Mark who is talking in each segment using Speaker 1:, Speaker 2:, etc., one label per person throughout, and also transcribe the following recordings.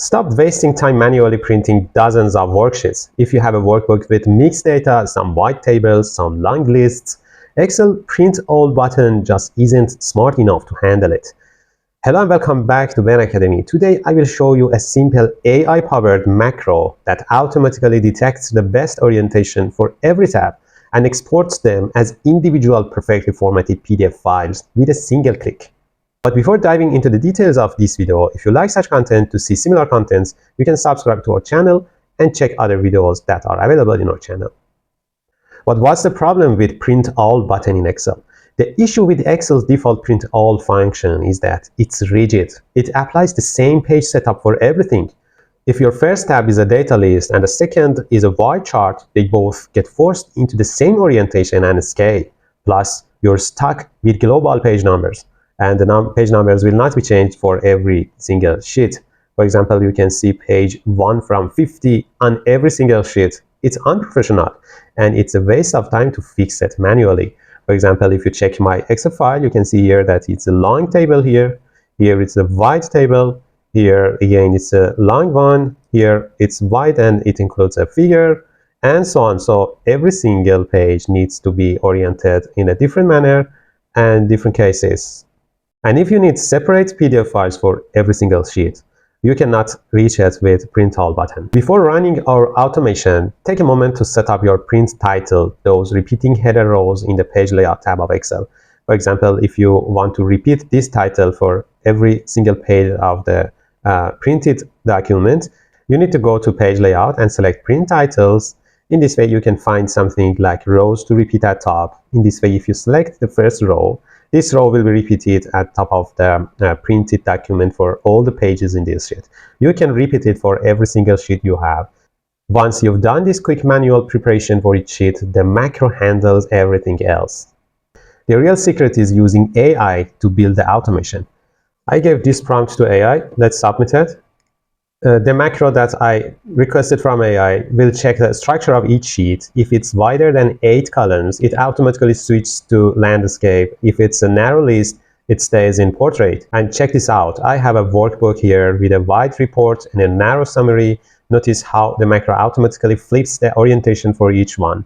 Speaker 1: Stop wasting time manually printing dozens of worksheets. If you have a workbook with mixed data, some white tables, some long lists, Excel print all button just isn't smart enough to handle it. Hello and welcome back to Ben Academy. Today I will show you a simple AI-powered macro that automatically detects the best orientation for every tab and exports them as individual perfectly formatted PDF files with a single click. But before diving into the details of this video, if you like such content, to see similar contents, you can subscribe to our channel and check other videos that are available in our channel. But what's the problem with print all button in Excel? The issue with Excel's default print all function is that it's rigid. It applies the same page setup for everything. If your first tab is a data list and the second is a bar chart, they both get forced into the same orientation and scale. Plus, you're stuck with global page numbers, and the page numbers will not be changed for every single sheet. For example, you can see page 1 from 50 on every single sheet. It's unprofessional, and it's a waste of time to fix it manually. For example, if you check my Excel file, you can see here that it's a long table here. Here it's a wide table. Here again it's a long one. Here it's wide and it includes a figure, and so on. So every single page needs to be oriented in a different manner and different cases. And if you need separate PDF files for every single sheet, you cannot reach it with print all button. Before running our automation, take a moment to set up your print title, those repeating header rows in the page layout tab of Excel. For example, if you want to repeat this title for every single page of the printed document, you need to go to page layout and select print titles. In this way, you can find something like rows to repeat at top. In this way, if you select the first row, this row will be repeated at top of the printed document for all the pages in this sheet. You can repeat it for every single sheet you have. Once you've done this quick manual preparation for each sheet, the macro handles everything else. The real secret is using AI to build the automation. I gave this prompt to AI. Let's submit it. The macro that I requested from AI will check the structure of each sheet. If it's wider than 8 columns, it automatically switches to landscape. If it's a narrow list, it stays in portrait. And check this out. I have a workbook here with a wide report and a narrow summary. Notice how the macro automatically flips the orientation for each one.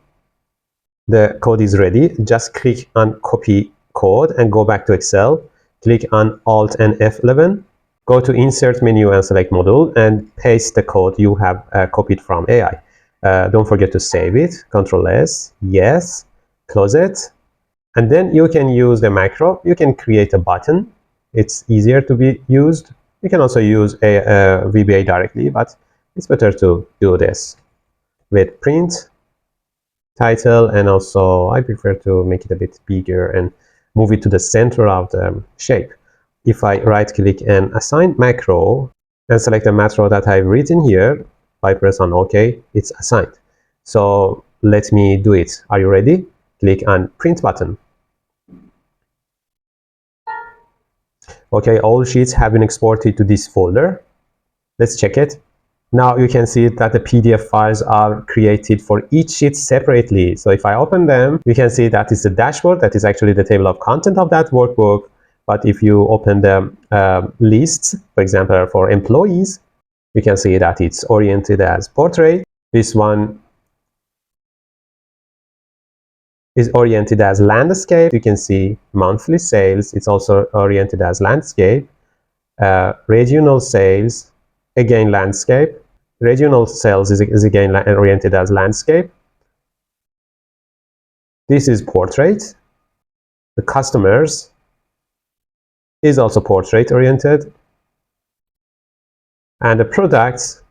Speaker 1: The code is ready. Just click on copy code and go back to Excel. Click on Alt and F11. Go to Insert menu and select Module and paste the code you have copied from AI. Don't forget to save it. Control S, yes, close it. And then you can use the macro. You can create a button. It's easier to be used. You can also use a VBA directly, but it's better to do this with print, title, and also I prefer to make it a bit bigger and move it to the center of the shape. If I right-click and assign macro and select the macro that I've written here, if I press on OK, it's assigned. So let me do it. Are you ready? Click on Print button. OK, all sheets have been exported to this folder. Let's check it. Now you can see that the PDF files are created for each sheet separately. So if I open them, you can see that is the dashboard. That is actually the table of content of that workbook. But if you open the lists, for example, for employees, you can see that it's oriented as portrait. This one is oriented as landscape. You can see monthly sales. It's also oriented as landscape. Regional sales, again landscape. Regional sales is again oriented as landscape. This is portrait. The customers is also portrait oriented, and the products,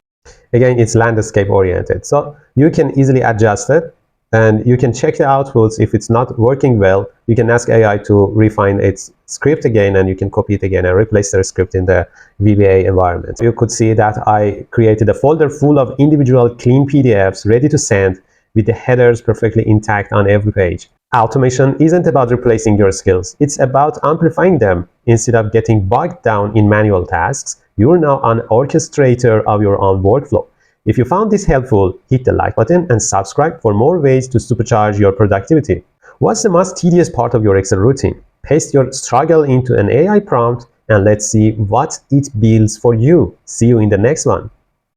Speaker 1: again, it's landscape oriented. So you can easily adjust it, and you can check the outputs. If it's not working well, you can ask AI to refine its script again, and you can copy it again and replace the script in the VBA environment. You could see that I created a folder full of individual clean PDFs ready to send with the headers perfectly intact on every page. Automation isn't about replacing your skills. It's about amplifying them. Instead of getting bogged down in manual tasks, you're now an orchestrator of your own workflow. If you found this helpful, hit the like button and subscribe for more ways to supercharge your productivity. What's the most tedious part of your Excel routine? Paste your struggle into an AI prompt and let's see what it builds for you. See you in the next one.